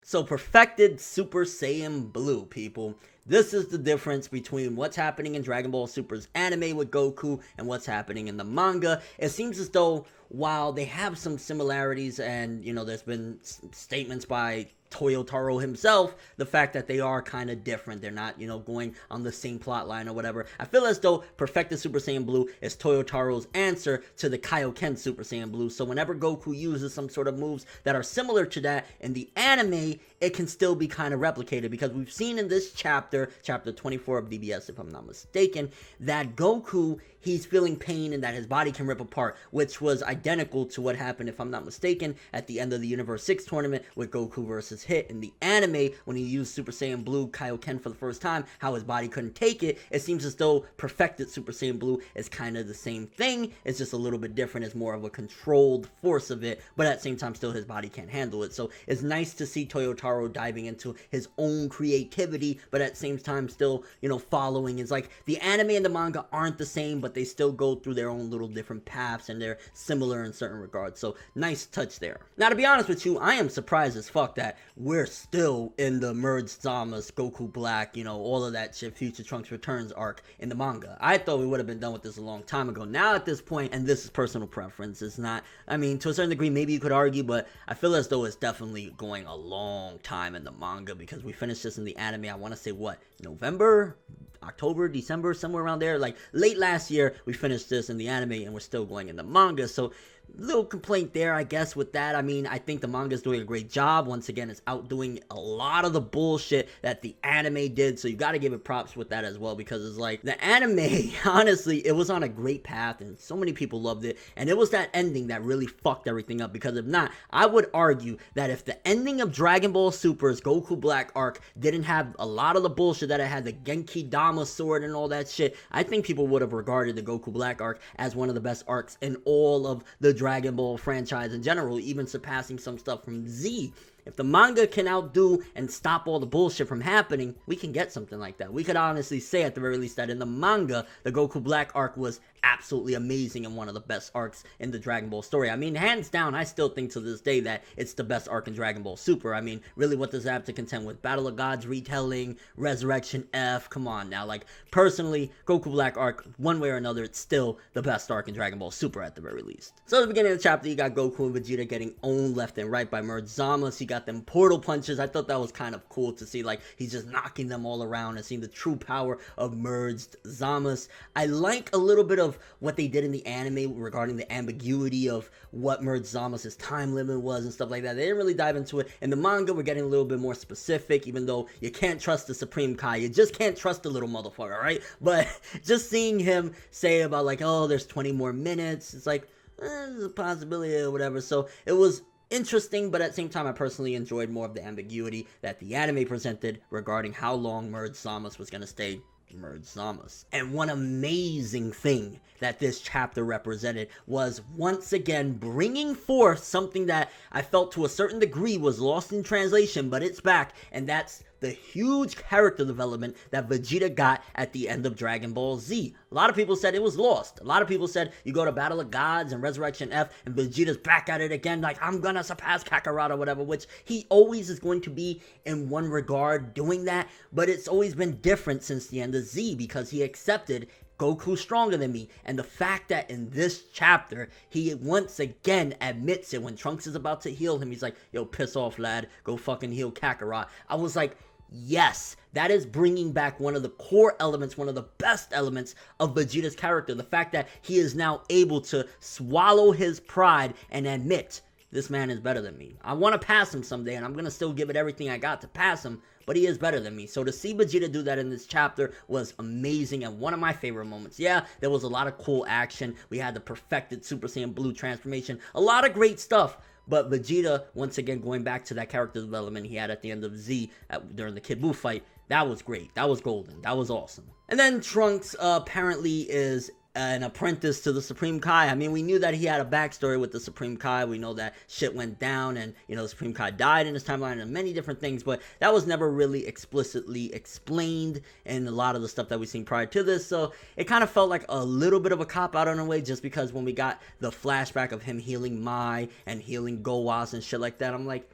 So perfected Super Saiyan Blue, people. This is the difference between what's happening in Dragon Ball Super's anime with Goku and what's happening in the manga. It seems as though while they have some similarities and, there's been statements by Toyotaro himself, the fact that they are kind of different. They're not, going on the same plot line or whatever. I feel as though Perfected Super Saiyan Blue is Toyotaro's answer to the Kaioken Super Saiyan Blue. So whenever Goku uses some sort of moves that are similar to that in the anime, it can still be kind of replicated, because we've seen in this chapter 24 of DBS, if I'm not mistaken, that Goku, he's feeling pain and that his body can rip apart, which was identical to what happened, if I'm not mistaken, at the end of the Universe 6 tournament with Goku versus Hit. In the anime, when he used Super Saiyan Blue Kaioken for the first time, how his body couldn't take it, it seems as though Perfected Super Saiyan Blue is kind of the same thing. It's just a little bit different. It's more of a controlled force of it, but at the same time, still his body can't handle it. So it's nice to see Toyotaro diving into his own creativity, but at the same time still, following. It's like the anime and the manga aren't the same, but they still go through their own little different paths, and they're similar in certain regards. So nice touch there. Now, to be honest with you, I am surprised as fuck that we're still in the merged Zama's Goku Black, all of that shit, Future Trunks Returns arc in the manga. I thought we would have been done with this a long time ago. Now at this point, and this is personal preference, it's not, to a certain degree, maybe you could argue, but I feel as though it's definitely going a long time in the manga, because we finished this in the anime, I want to say, November? October, December, somewhere around there. Like late last year, we finished this in the anime, and we're still going in the manga. So little complaint there, I guess, with that. I think the manga is doing a great job. Once again, it's outdoing a lot of the bullshit that the anime did, so you got to give it props with that as well, because it's like the anime, honestly, it was on a great path and so many people loved it, and it was that ending that really fucked everything up, because if not, I would argue that if the ending of Dragon Ball Super's Goku Black arc didn't have a lot of the bullshit that it had, the Genki Dama sword and all that shit, I think people would have regarded the Goku Black arc as one of the best arcs in all of the Dragon Ball franchise in general, even surpassing some stuff from Z. If the manga can outdo and stop all the bullshit from happening, we can get something like that. We could honestly say at the very least that in the manga, the Goku Black arc was absolutely amazing and one of the best arcs in the Dragon Ball story. Hands down, I still think to this day that it's the best arc in Dragon Ball Super. Really, what does that have to contend with? Battle of Gods retelling, Resurrection F, come on now. Like, personally, Goku Black arc, one way or another, it's still the best arc in Dragon Ball Super at the very least. So at the beginning of the chapter, you got Goku and Vegeta getting owned left and right by merged Zamas. You got them portal punches. I thought that was kind of cool to see, like, he's just knocking them all around and seeing the true power of merged Zamas. I like a little bit of what they did in the anime regarding the ambiguity of what merged Zamas' time limit was and stuff like that. They didn't really dive into it. In the manga, we're getting a little bit more specific, even though you can't trust the Supreme Kai. You just can't trust the little motherfucker, right? But just seeing him say about, like, oh, there's 20 more minutes, it's like, there's a possibility or whatever. So it was interesting, but at the same time, I personally enjoyed more of the ambiguity that the anime presented regarding how long merged Zamas was going to stay merged Zamas. And one amazing thing that this chapter represented was once again bringing forth something that I felt to a certain degree was lost in translation, but it's back, and that's the huge character development that Vegeta got at the end of Dragon Ball Z. A lot of people said it was lost. A lot of people said you go to Battle of Gods and Resurrection F and Vegeta's back at it again, like, I'm gonna surpass Kakarot or whatever, which he always is going to be in one regard doing that, but it's always been different since the end of Z, because he accepted Goku's stronger than me. And the fact that in this chapter, he once again admits it when Trunks is about to heal him. He's like, yo, piss off, lad. Go fucking heal Kakarot. I was like, yes, that is bringing back one of the core elements, one of the best elements of Vegeta's character. The fact that he is now able to swallow his pride and admit, this man is better than me. I want to pass him someday, and I'm going to still give it everything I got to pass him, but he is better than me. So to see Vegeta do that in this chapter was amazing and one of my favorite moments. Yeah, there was a lot of cool action. We had the perfected Super Saiyan Blue transformation. A lot of great stuff. But Vegeta, once again, going back to that character development he had at the end of Z during the Kid Buu fight, that was great. That was golden. That was awesome. And then Trunks apparently is an apprentice to the Supreme Kai. We knew that he had a backstory with the Supreme Kai. We know that shit went down and, the Supreme Kai died in his timeline and many different things, but that was never really explicitly explained in a lot of the stuff that we've seen prior to this, so it kind of felt like a little bit of a cop-out in a way, just because when we got the flashback of him healing Mai and healing Gowas and shit like that, I'm like,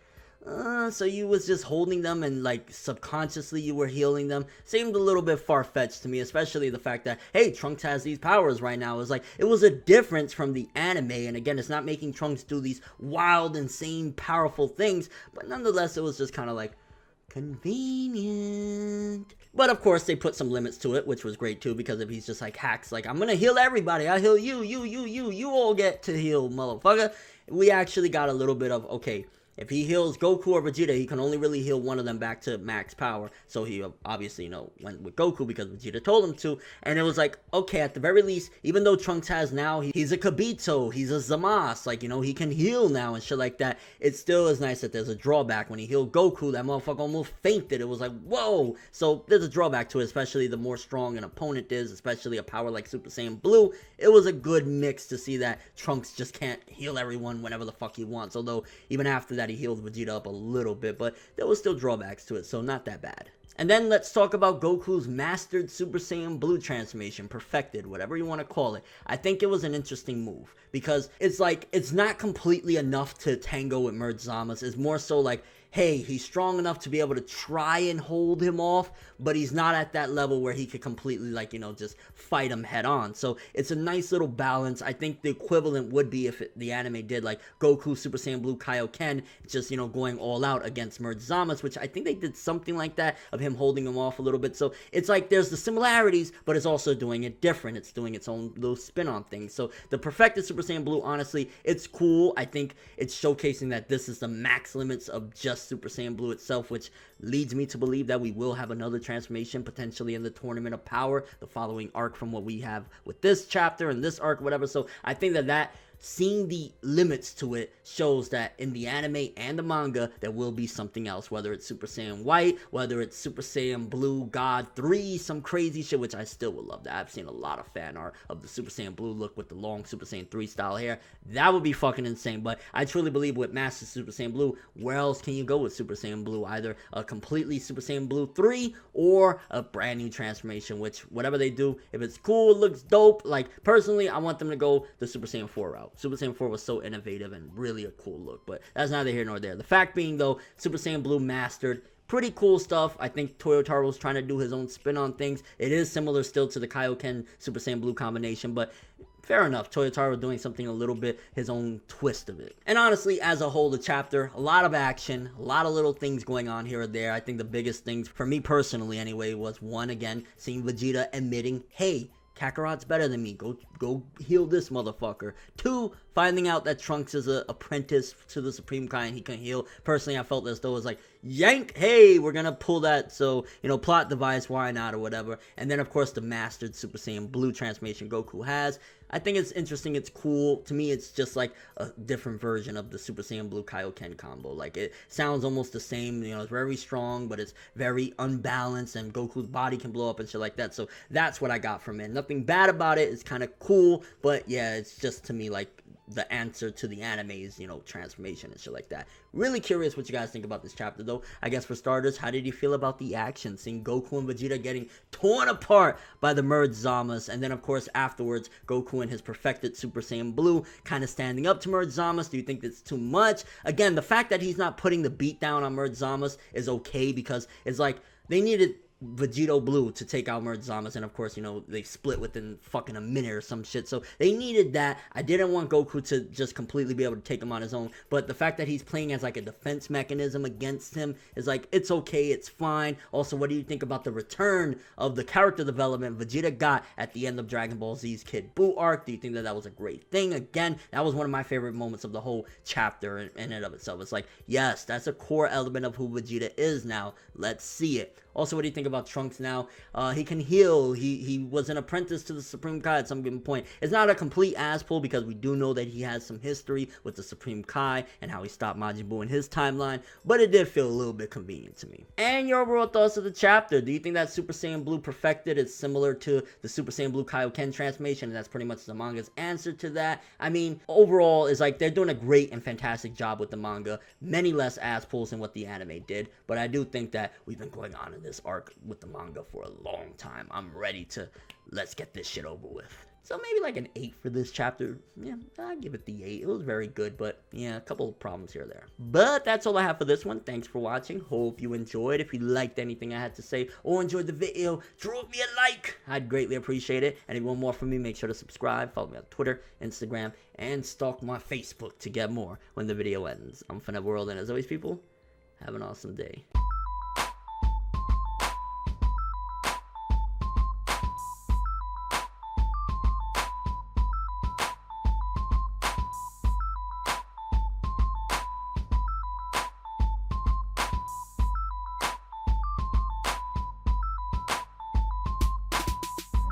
So you was just holding them and like subconsciously you were healing them. Seemed a little bit far-fetched to me, especially the fact that, hey, Trunks has these powers right now. It was a difference from the anime, and again, it's not making Trunks do these wild, insane, powerful things, but nonetheless, it was just kind of like, convenient. But of course, they put some limits to it, which was great too, because if he's just like hacks, like, I'm gonna heal everybody, I'll heal you all get to heal, motherfucker. We actually got a little bit of, okay, if he heals Goku or Vegeta, he can only really heal one of them back to max power. So he obviously, went with Goku because Vegeta told him to. And it was like, okay, at the very least, even though Trunks has now, he's a Kibito, he's a Zamasu, like, he can heal now and shit like that. It still is nice that there's a drawback. When he healed Goku, that motherfucker almost fainted. It was like, whoa. So there's a drawback to it, especially the more strong an opponent is, especially a power like Super Saiyan Blue. It was a good mix to see that Trunks just can't heal everyone whenever the fuck he wants. Although, even after that, he healed Vegeta up a little bit, but there was still drawbacks to it, so not that bad. And then let's talk about Goku's mastered Super Saiyan Blue transformation, perfected, whatever you want to call it. I think it was an interesting move, because it's like, it's not completely enough to tango with Merge Zamasu. It's more so like, hey, he's strong enough to be able to try and hold him off, but he's not at that level where he could completely, just fight him head on. So it's a nice little balance. I think the equivalent would be if the anime did, like, Goku Super Saiyan Blue Kaioken, just, going all out against Merge Zamasu, which I think they did something like that, of him holding him off a little bit. So it's like there's the similarities, but it's also doing it different. It's doing its own little spin on things. So the perfected Super Saiyan Blue, honestly, it's cool. I think it's showcasing that this is the max limits of just Super Saiyan Blue itself, which leads me to believe that we will have another transformation potentially in the Tournament of Power, the following arc from what we have with this chapter and this arc, whatever. So I think that seeing the limits to it shows that in the anime and the manga, there will be something else, whether it's Super Saiyan White, whether it's Super Saiyan Blue God 3, some crazy shit, which I still would love that. I've seen a lot of fan art of the Super Saiyan Blue look with the long Super Saiyan 3 style hair. That would be fucking insane, but I truly believe with Master Super Saiyan Blue, where else can you go with Super Saiyan Blue? Either a completely Super Saiyan Blue 3 or a brand new transformation, which whatever they do, if it's cool, it looks dope. Like, personally, I want them to go the Super Saiyan 4 route. Super Saiyan 4 was so innovative and really a cool look, but that's neither here nor there. The fact being, though, Super Saiyan Blue mastered, pretty cool stuff. I think Toyotaro was trying to do his own spin on things. It is similar still to the Kaioken Super Saiyan Blue combination, but fair enough, Toyotaro doing something a little bit, his own twist of it. And honestly, as a whole, the chapter, a lot of action, a lot of little things going on here or there. I think the biggest things, for me personally anyway, was one, again, seeing Vegeta admitting, hey, Kakarot's better than me. Go heal this motherfucker. 2, finding out that Trunks is an apprentice to the Supreme Kai and he can heal. Personally, I felt as though it was like, yank, hey, we're gonna pull that. So, plot device, why not, or whatever. And then, of course, the mastered Super Saiyan Blue transformation Goku has. I think it's interesting, it's cool. To me, it's just like a different version of the Super Saiyan Blue Kaioken combo. Like, it sounds almost the same, it's very strong, but it's very unbalanced, and Goku's body can blow up and shit like that. So that's what I got from it. Nothing bad about it, it's kind of cool, but yeah, it's just, to me, like, the answer to the anime's, transformation and shit like that. Really curious what you guys think about this chapter, though. I guess for starters, how did you feel about the action? Seeing Goku and Vegeta getting torn apart by the Merge Zamasu, and then, of course, afterwards, Goku and his perfected Super Saiyan Blue kind of standing up to Merge Zamasu. Do you think that's too much? Again, the fact that he's not putting the beat down on Merge Zamasu is okay, because it's like, they needed Vegito Blue to take out Merge Zamasu, and of course, they split within fucking a minute or some shit, so they needed that. I didn't want Goku to just completely be able to take him on his own, but the fact that he's playing as like a defense mechanism against him is like, it's okay, it's fine. Also, what do you think about the return of the character development Vegeta got at the end of Dragon Ball Z's Kid Buu arc? Do you think that was a great thing? Again, that was one of my favorite moments of the whole chapter in and of itself. It's like, yes, that's a core element of who Vegeta is now. Let's see it. Also, what do you think about Trunks now? He can heal. He was an apprentice to the Supreme Kai at some given point. It's not a complete ass pull, because we do know that he has some history with the Supreme Kai and how he stopped Majin Buu in his timeline, but it did feel a little bit convenient to me. And your overall thoughts of the chapter. Do you think that Super Saiyan Blue perfected is similar to the Super Saiyan Blue Kaioken transformation, and that's pretty much the manga's answer to that? I mean, overall, it's like they're doing a great and fantastic job with the manga. Many less ass pulls than what the anime did, but I do think that we've been going on in this arc with the manga for a long time. I'm ready to, let's get this shit over with. So maybe like an 8 for this chapter. Yeah, I'll give it the 8. It was very good, but yeah, a couple of problems here or there. But that's all I have for this one. Thanks for watching. Hope you enjoyed. If you liked anything I had to say or enjoyed the video, drop me a like. I'd greatly appreciate it. And if you want more from me, make sure to subscribe, follow me on Twitter, Instagram, and stalk my Facebook to get more when the video ends. I'm ForneverWorld, and as always, people, have an awesome day.